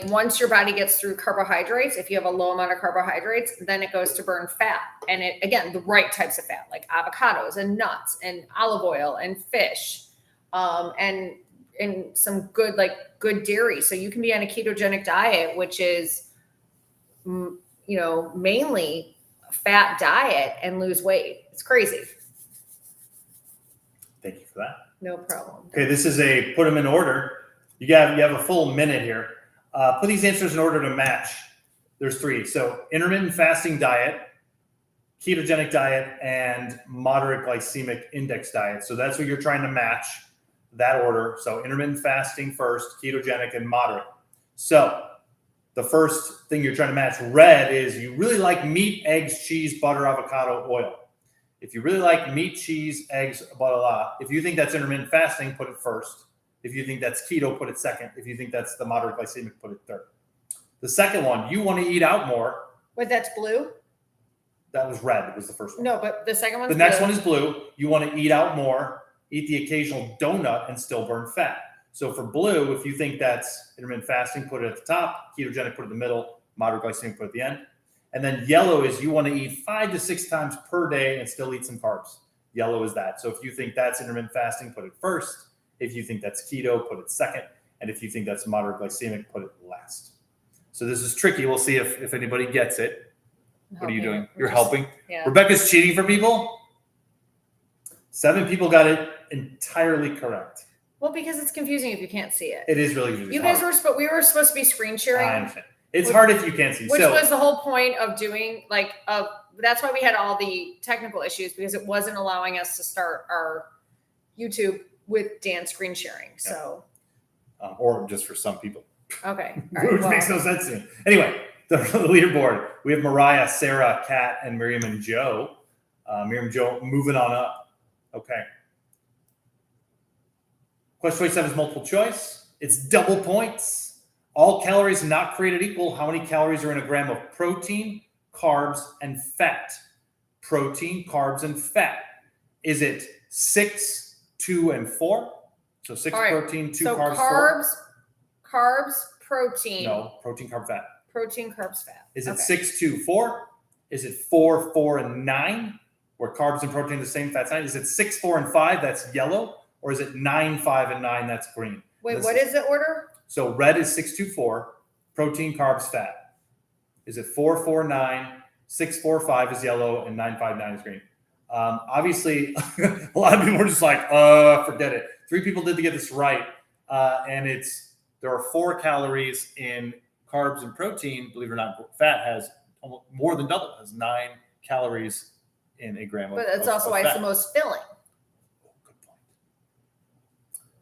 once your body gets through carbohydrates, if you have a low amount of carbohydrates, then it goes to burn fat. And the right types of fat, like avocados and nuts and olive oil and fish, and some good dairy. So you can be on a ketogenic diet, which is, mainly a fat diet, and lose weight. It's crazy. Thank you for that. No problem. Okay, this is put them in order. You have a full minute here. Put these answers in order to match. There's 3. So intermittent fasting diet, ketogenic diet, and moderate glycemic index diet. So that's what you're trying to match, that order. So intermittent fasting first, ketogenic, and moderate. So the first thing you're trying to match, red, is you really like meat, eggs, cheese, butter, avocado, oil. If you really like meat, cheese, eggs, blah, blah, blah. If you think that's intermittent fasting, put it first. If you think that's keto, put it second. If you think that's the moderate glycemic, put it third. The second one, you want to eat out more. Wait, that's blue? That was red. It was the first one. No, but the second one's The next one is blue. You want to eat out more, eat the occasional donut, and still burn fat. So for blue, if you think that's intermittent fasting, put it at the top. Ketogenic, put it in the middle. Moderate glycemic, put it at the end. And then yellow is you want to eat 5 to 6 times per day and still eat some carbs. Yellow is that. So if you think that's intermittent fasting, put it first. If you think that's keto, put it second. And if you think that's moderate glycemic, put it last. So this is tricky. We'll see if anybody gets it. What are you doing? You're helping? Yeah. Rebecca's cheating for people? 7 people got it entirely correct. Well, because it's confusing if you can't see it. It is really confusing. You guys we were supposed to be screen sharing. I understand. It's hard if you can't see. Which was the whole point of doing that's why we had all the technical issues, because it wasn't allowing us to start our YouTube with Dan screen sharing. So, or just for some people. Okay. Which makes no sense to me. Anyway, the leaderboard, we have Mariah, Sarah, Kat, and Miriam and Joe. Miriam and Joe moving on up. Okay. Question 27 is multiple choice. It's double points. All calories not created equal. How many calories are in a gram of protein, carbs, and fat? Protein, carbs, and fat. Is it 6, 2, and 4? So 6 protein, 2 carbs, 4. Carbs, protein. No, protein, carb, fat. Protein, carbs, fat. Is it 6, 2, 4? Is it 4, 4, and 9? Where carbs and protein are the same, fat's 9. Is it 6, 4, and 5? That's yellow. Or is it 9, 5, and 9? That's green. Wait, what is the order? So red is 6, 2, 4. Protein, carbs, fat. Is it 4, 4, 9? 6, 4, 5 is yellow, and 9, 5, 9 is green. Obviously, a lot of people are just like, forget it. 3 people did to get this right, and there are 4 calories in carbs and protein. Believe it or not, fat has more than double. It has 9 calories in a gram But that's also why fat. it's the most filling. Good point.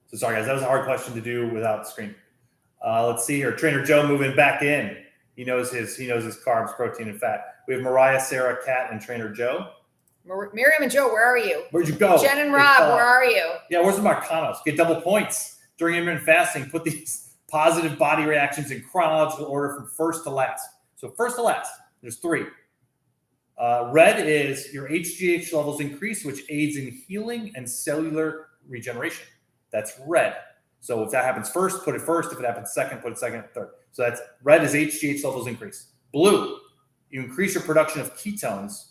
So sorry, guys, that was a hard question to do without the screen. Let's see here. Trainer Joe moving back in. He knows his carbs, protein, and fat. We have Mariah, Sarah, Kat, and Trainer Joe. Miriam and Joe, where are you? Where'd you go? Jen and Rob, where are you? Yeah, where's the Marcanos? Get double points during intermittent fasting. Put these positive body reactions in chronological order from first to last. So first to last, there's 3. Red is your HGH levels increase, which aids in healing and cellular regeneration. That's red. So if that happens first, put it first. If it happens second, put it second, third. So that's red is HGH levels increase. Blue, you increase your production of ketones,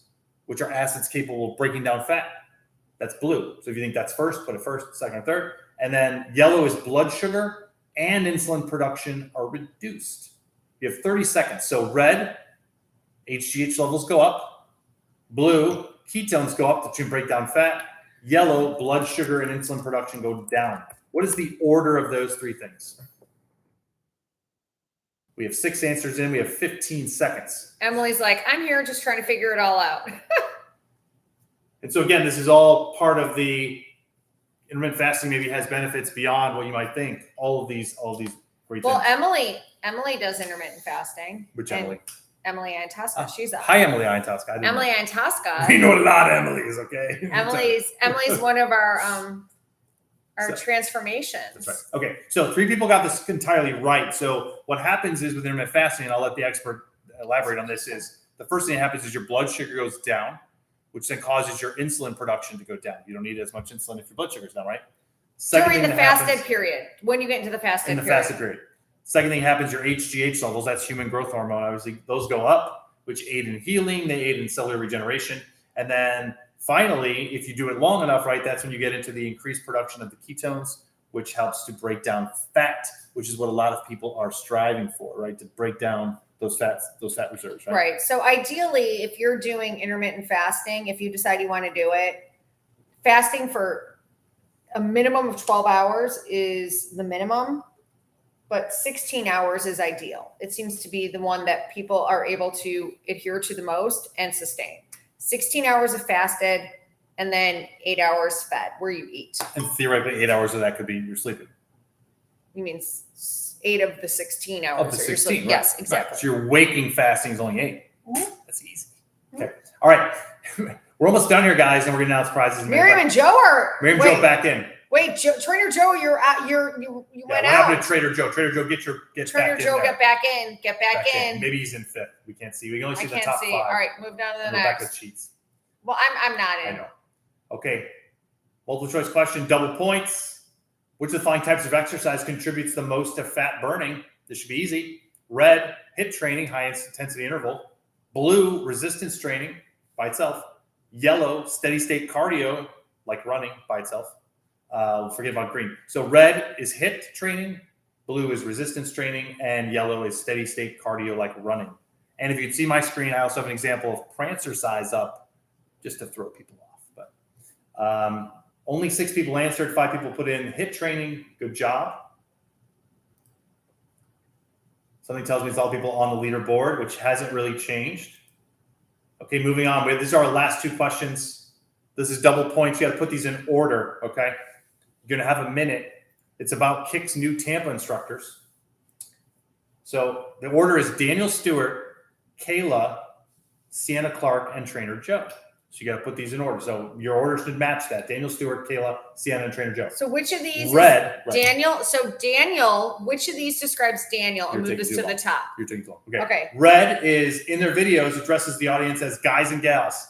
which are acids capable of breaking down fat. That's blue. So if you think that's first, put it first, second, or third. And then yellow is blood sugar and insulin production are reduced. You have 30 seconds. So red, HGH levels go up. Blue, ketones go up to break down fat. Yellow, blood sugar and insulin production go down. What is the order of those 3 things? We have 6 answers in. We have 15 seconds. Emily's like, I'm here just trying to figure it all out. And so again, this is all part of the intermittent fasting. Maybe has benefits beyond what you might think. All of these great Well, things. Emily does intermittent fasting. Which Emily? Emily Antosca. She's a Hi, Emily Antosca. Emily Antosca. We know a lot of Emily's, okay? Emily's one of our transformations. That's right. Okay, so 3 people got this entirely right. So what happens is with intermittent fasting, and I'll let the expert elaborate on this, is the first thing that happens is your blood sugar goes down, which then causes your insulin production to go down. You don't need as much insulin if your blood sugar is down, right? During the fasted period, when you get into the fasted period. Second thing happens, your HGH levels, that's human growth hormone, obviously, those go up, which aid in healing, they aid in cellular regeneration. And then finally, if you do it long enough, right, that's when you get into the increased production of the ketones, which helps to break down fat, which is what a lot of people are striving for, right, to break down those fat reserves, right? Right. So ideally, if you're doing intermittent fasting, if you decide you want to do it, fasting for a minimum of 12 hours is the minimum, but 16 hours is ideal. It seems to be the one that people are able to adhere to the most and sustain. 16 hours of fasted and then 8 hours fed where you eat. And theoretically, 8 hours of that could be you're sleeping. You mean 8 of the 16 hours? Of the 16, right. Yes, exactly. Right. So your waking fasting is only 8. Mm-hmm. That's easy. Okay. All right. We're almost done here, guys, and we're going to announce prizes. Miriam and Joe are... Miriam and Joe back in. Wait, Trainer Joe, you went out. What happened to Trader Joe? Trader Joe, get Trainer back Joe, in get back in. Get back in. Maybe he's in 5th. We can't see. We can only see I the can't top see. 5. All right, move down to the Rebecca next. cheats. Well, I'm not in. I know. Okay. Multiple choice question, double points. Which of the following types of exercise contributes the most to fat burning? This should be easy. Red, HIIT training, high intensity interval. Blue, resistance training by itself. Yellow, steady state cardio, like running by itself. Forget about green. So red is HIIT training, blue is resistance training, and yellow is steady state cardio, like running. And if you'd see my screen, I also have an example of Prancercise up just to throw people off. But only 6 people answered, 5 people put in HIIT training. Good job. Something tells me it's all people on the leaderboard, which hasn't really changed. Okay, moving on. These are our last 2 questions. This is double points. You got to put these in order, okay? You're going to have a minute. It's about Kick's new Tampa instructors. So the order is Daniel Stewart, Kayla, Sienna Clark, and Trainer Joe. So you got to put these in order. So your order should match that. Daniel Stewart, Kayla, Sienna, and Trainer Joe. So which of these Red. Daniel? So Daniel, which of these describes Daniel? And move this to the top. You're taking too long. Okay. Red is, in their videos, addresses the audience as guys and gals.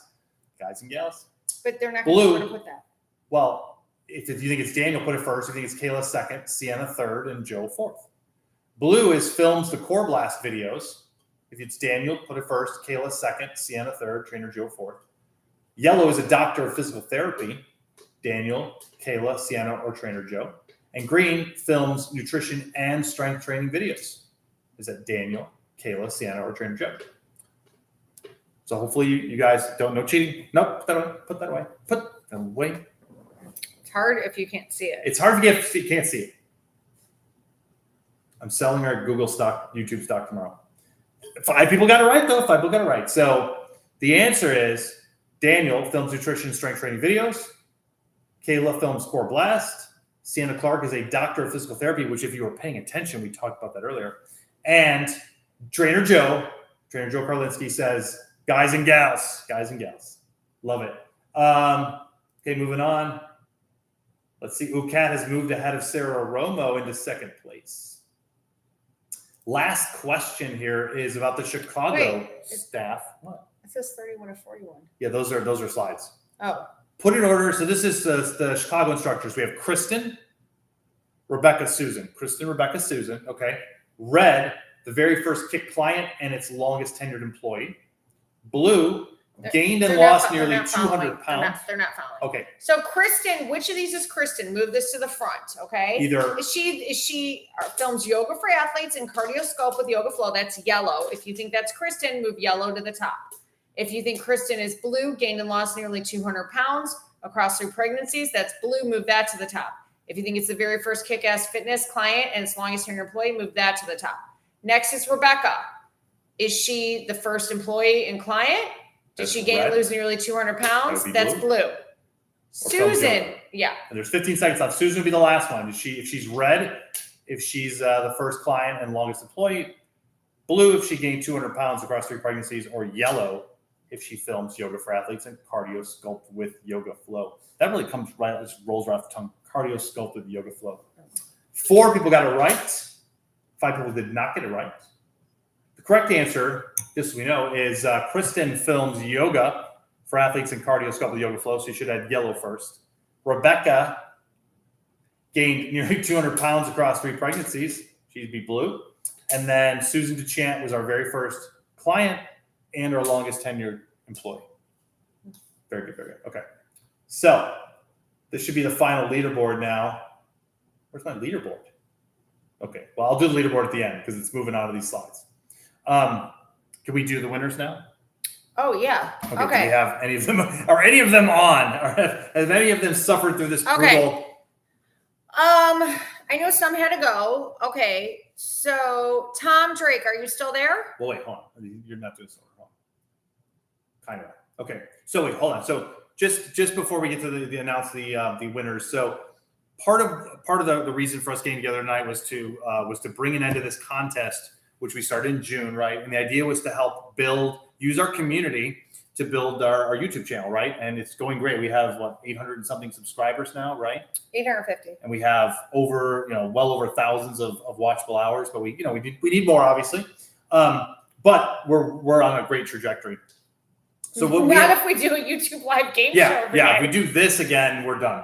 Guys and gals. But they're not going to put that. Well, if you think it's Daniel, put it first. If you think it's Kayla second, Sienna third, and Joe fourth. Blue is films the Core Blast videos. If it's Daniel, put it first. Kayla second, Sienna third, Trainer Joe fourth. Yellow is a doctor of physical therapy. Daniel, Kayla, Sienna, or Trainer Joe. And green films nutrition and strength training videos. Is that Daniel, Kayla, Sienna, or Trainer Joe? So hopefully you guys don't know cheating. Nope, put that away. Put that away. hard if you can't see it. It's hard to get if you can't see it. I'm selling our Google stock, YouTube stock tomorrow. 5 people got it right, though. 5 people got it right. So the answer is Daniel films nutrition strength training videos. Kayla films Core Blast. Sienna Clark is a doctor of physical therapy, which if you were paying attention, we talked about that earlier. And Trainer Joe Karlinski says, guys and gals. Love it. Okay, moving on. Let's see. Kat has moved ahead of Sarah Romo into second place. Last question here is about the Chicago staff. What? It says 31 or 41. Yeah, those are slides. Oh. Put in order. So this is the Chicago instructors. We have Kristen, Rebecca, Susan. Kristen, Rebecca, Susan. Okay. Red, the very first kick client and its longest tenured employee. Blue, gained and lost nearly 200 pounds. They're not following. Okay. So Kristen, which of these is Kristen? Move this to the front, okay? Either is she films yoga for athletes and cardio scope with yoga flow? That's yellow. If you think that's Kristen, move yellow to the top. If you think Kristen is blue, gained and lost nearly 200 pounds across 3 pregnancies, that's blue. Move that to the top. If you think it's the very first kick-ass fitness client and its longest tenured employee, move that to the top. Next is Rebecca. Is she the first employee and client? Did she gain and lose nearly 200 pounds? That's blue. Susan, yeah. And there's 15 seconds left. Susan will be the last one. If she's red, if she's the first client and longest employee. Blue, if she gained 200 pounds across 3 pregnancies. Or yellow, if she films yoga for athletes and cardio sculpt with yoga flow. That really comes right, just rolls right off the tongue. Cardio sculpt with yoga flow. 4 people got it right. 5 people did not get it right. The correct answer, just so we know, is Kristen films yoga for athletes and cardio sculpt with yoga flow. So you should add yellow first. Rebecca gained nearly 200 pounds across 3 pregnancies. She'd be blue. And then Susan DeChant was our very first client and our longest tenured employee. Very good, very good. Okay. So this should be the final leaderboard now. Where's my leaderboard? Okay. Well, I'll do the leaderboard at the end because it's moving out of these slides. Can we do the winners now? Oh, yeah. Okay. Do we have any of them? Are any of them on? Or have any of them suffered through this brutal? I know some had to go. Okay. So, Tom Drake, are you still there? Well, wait, hold on. You're not doing so. Kind of. Okay. So wait, hold on. So just before we get to the announce the winners. So part of the reason for us getting together tonight was to bring an end to this contest, which we started in June, right? And the idea was to help use our community to build our YouTube channel, right? And it's going great. We have 800 and something subscribers now, right? 850. And we have well over thousands of watchable hours, but we need more, obviously. But we're on a great trajectory. So if we do a YouTube live game show. Yeah. If we do this again, we're done.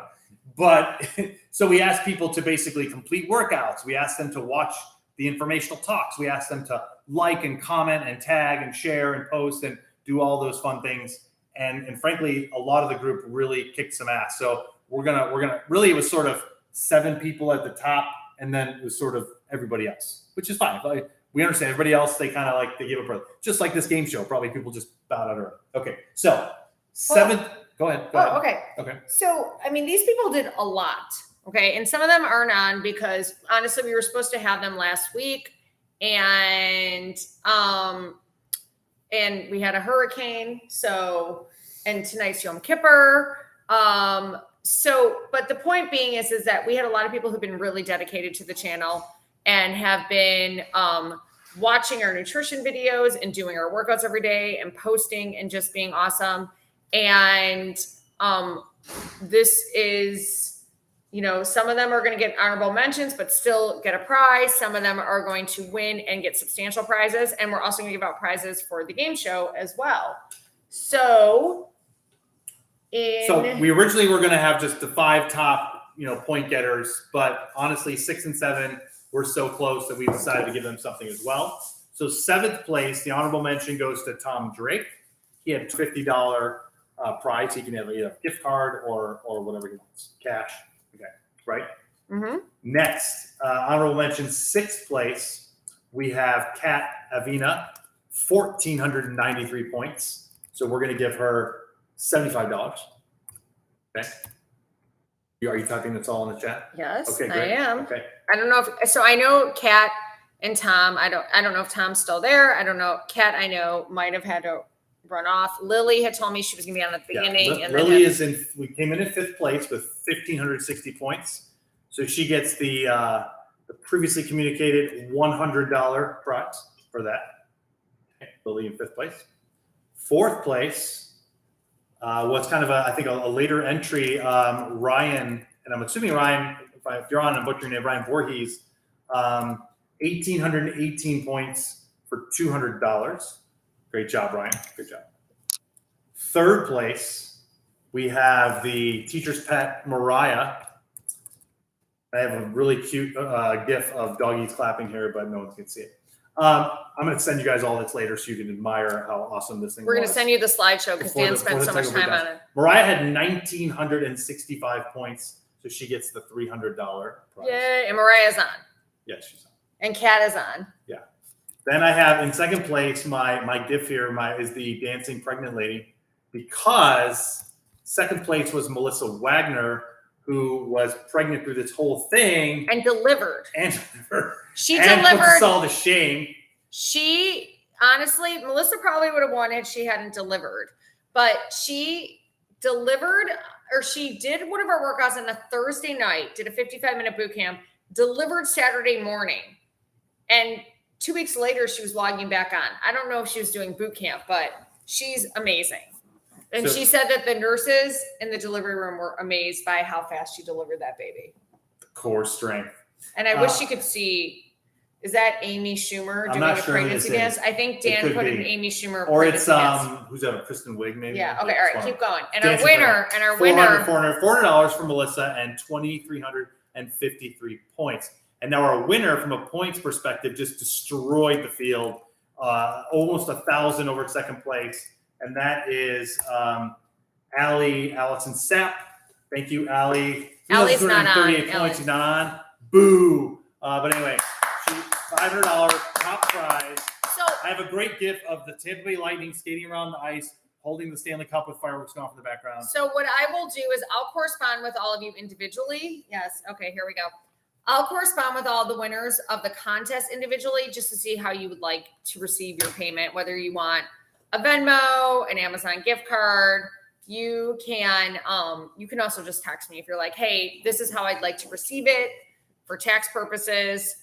But so we ask people to basically complete workouts. We ask them to watch the informational talks. We ask them to like and comment and tag and share and post and do all those fun things. And frankly, a lot of the group really kicked some ass. So we're gonna really, it was sort of 7 people at the top, and then it was sort of everybody else, which is fine. We understand everybody else. They kind of they give a breath, just like this game show. Probably people just bowed out early. Okay, so 7th. Go ahead. Okay. Okay. So these people did a lot. Okay, and some of them aren't on because honestly, we were supposed to have them last week, and we had a hurricane. So, and tonight's Yom Kippur. But the point being is that we had a lot of people who've been really dedicated to the channel and have been watching our nutrition videos and doing our workouts every day and posting and just being awesome. And this is, some of them are going to get honorable mentions, but still get a prize. Some of them are going to win and get substantial prizes. And we're also going to give out prizes for the game show as well. So we originally were going to have just the 5 top, point getters, but honestly, 6 and 7 were so close that we decided to give them something as well. So 7th place, the honorable mention goes to Tom Drake. He had $50 prize. He can have either a gift card or whatever he wants, cash. Okay, right? Mm-hmm. Next, honorable mention, 6th place, we have Kat Avina, 1,493 points. So we're going to give her $75. Okay. Are you typing this all in the chat? Yes, Okay, I great. am. Okay. I don't know if so. I know Kat and Tom. I don't know if Tom's still there. I don't know. Kat, I know, might have had to run off. Lily had told me she was going to be on at the beginning. And Lily is in. We came in 5th place with 1,560 points, so she gets the previously communicated $100 prize for that. Okay, Lily in 5th place. 4th place was kind of a later entry. Ryan, and I'm assuming Ryan, if you're on, I'm butchering it, Ryan Voorhees, 1,818 points for $200. Great job, Ryan. Good job. 3rd place, we have the teacher's pet, Mariah. I have a really cute GIF of doggies clapping here, but no one can see it. I'm going to send you guys all this later so you can admire how awesome this thing is. we're going to send you the slideshow because Dan spent so much time on it. Mariah had 1,965 points, so she gets the $300 prize. Yay, and Mariah's on. Yes, she's on. And Kat is on. Yeah. Then I have in 2nd place, my GIF here is the dancing pregnant lady, because 2nd place was Melissa Wagner, who was pregnant through this whole thing. And delivered. She and delivered. Puts us all to shame. She, honestly, Melissa probably would have won if she hadn't delivered. But she delivered, or she did one of our workouts on a Thursday night, did a 55-minute boot camp, delivered Saturday morning. And 2 weeks later, she was logging back on. I don't know if she was doing boot camp, but she's amazing. And she said that the nurses in the delivery room were amazed by how fast she delivered that baby. Core strength. And I wish you could see, is that Amy Schumer doing the pregnancy dance? I think Dan put an Amy Schumer or it's dance. Who's that? Kristen Wiig maybe? Yeah, okay, all right, keep going. And Dancing our winner, $400 for Melissa and 2,353 points. And now our winner from a points perspective just destroyed the field, almost 1,000 over 2nd place. And that is Allison Sapp. Thank you, Allie. Allie's not on. 38 points. She's not on. Boo. But anyway, $500 top prize. So I have a great GIF of the Tampa Bay Lightning skating around the ice, holding the Stanley Cup with fireworks going off in the background. So what I will do is I'll correspond with all of you individually. Yes. Okay, here we go. I'll correspond with all the winners of the contest individually just to see how you would like to receive your payment, whether you want a Venmo, an Amazon gift card. You can also just text me if you're like, hey, this is how I'd like to receive it for tax purposes.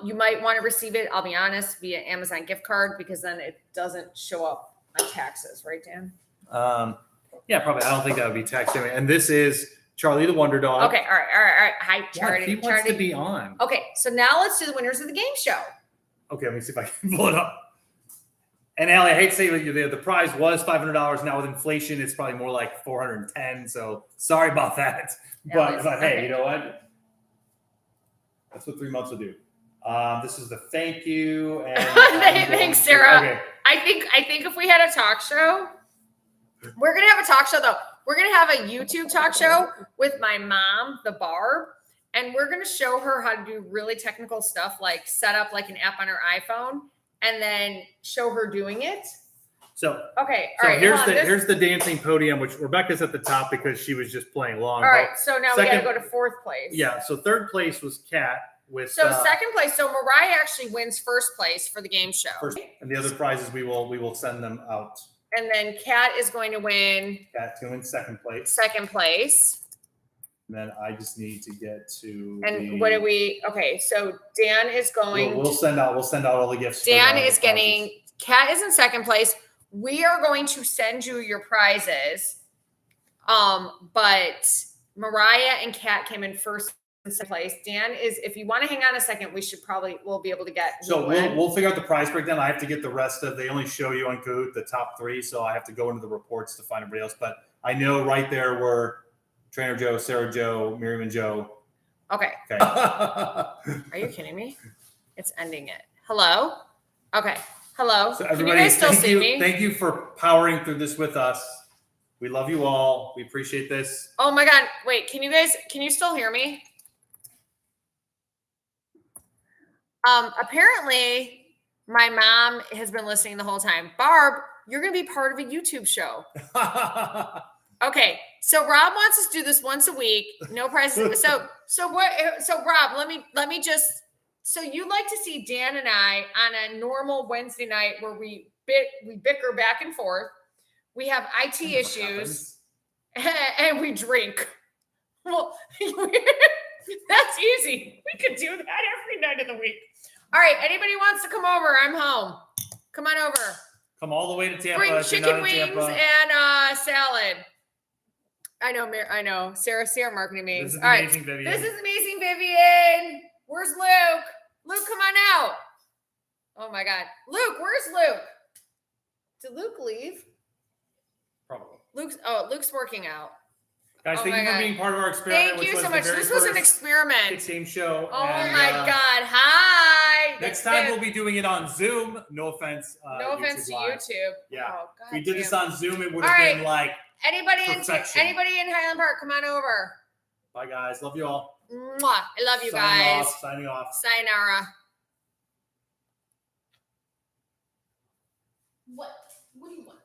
You might want to receive it, I'll be honest, via Amazon gift card, because then it doesn't show up on taxes, right, Dan? Yeah, probably. I don't think that would be taxed anyway. And this is Charlie the Wonder Dog. Okay, all right. Hi, Charlie. He wants to be on. Okay, so now let's do the winners of the game show. Okay, let me see if I can pull it up. And Allie, I hate to say the prize was $500. Now with inflation, it's probably more like $410. So sorry about that. But hey, you know what? That's what 3 months will do. This is the thank you. And thanks, Sarah. Okay. I think if we had a talk show, we're gonna have a talk show though. We're gonna have a YouTube talk show with my mom, the Barb, and we're gonna show her how to do really technical stuff, like set up like an app on her iPhone, and then show her doing it. So okay, all right. Here's the dancing podium, which Rebecca's at the top because she was just playing along. All right, so now we gotta go to 4th place. Yeah, so 3rd place was Kat with. So 2nd place, so Mariah actually wins 1st place for the game show. And the other prizes we will send them out. And then Kat is going to win. Kat's going to win 2nd place. 2nd place. And then I just need to get to. And what do we? Okay, so Dan is going. We'll send out all the gifts. Dan is getting. Kat is in 2nd place. We are going to send you your prizes. But Mariah and Kat came in 1st and 2nd place. Dan is. If you want to hang on a second, we'll be able to get. So we'll figure out the prize breakdown. I have to get the rest of. They only show you on Kahoot the top 3, so I have to go into the reports to find everybody else. But I know right there were Trainer Joe, Sarah Joe, Miriam and Joe. Okay. Are you kidding me? It's ending it. Hello? Okay. Hello. So can you guys still see me? Thank you for powering through this with us. We love you all. We appreciate this. Oh my God. Wait, can you still hear me? Apparently my mom has been listening the whole time. Barb, you're going to be part of a YouTube show. Okay. So Rob wants us to do this once a week. No prizes. So Rob, let me just. So you like to see Dan and I on a normal Wednesday night where we bicker back and forth. We have IT issues and we drink. Well, that's easy. We could do that every night of the week. All right. Anybody wants to come over? I'm home. Come on over. Come all the way to Tampa. Bring chicken wings and salad. I know. Sarah marketing me. This is All right. amazing, Vivian. This is amazing, Vivian. Where's Luke? Luke, come on out. Oh my God. Luke, where's Luke? Did Luke leave? Probably. Luke's working out. Guys, Oh thank you my for God. being part of our experiment. Thank you which so was much. the very This was an first experiment. game show. Oh and, my God. Hi. Next time we'll be doing it on Zoom. No offense. No offense to Live. YouTube. Yeah. Oh, God If we did this on Zoom, it would All have right. been like Anybody perfection. in Highland Park, come on over. Bye, guys. Love you all. Mwah. I love you guys. Signing off. Sayonara. What do you want?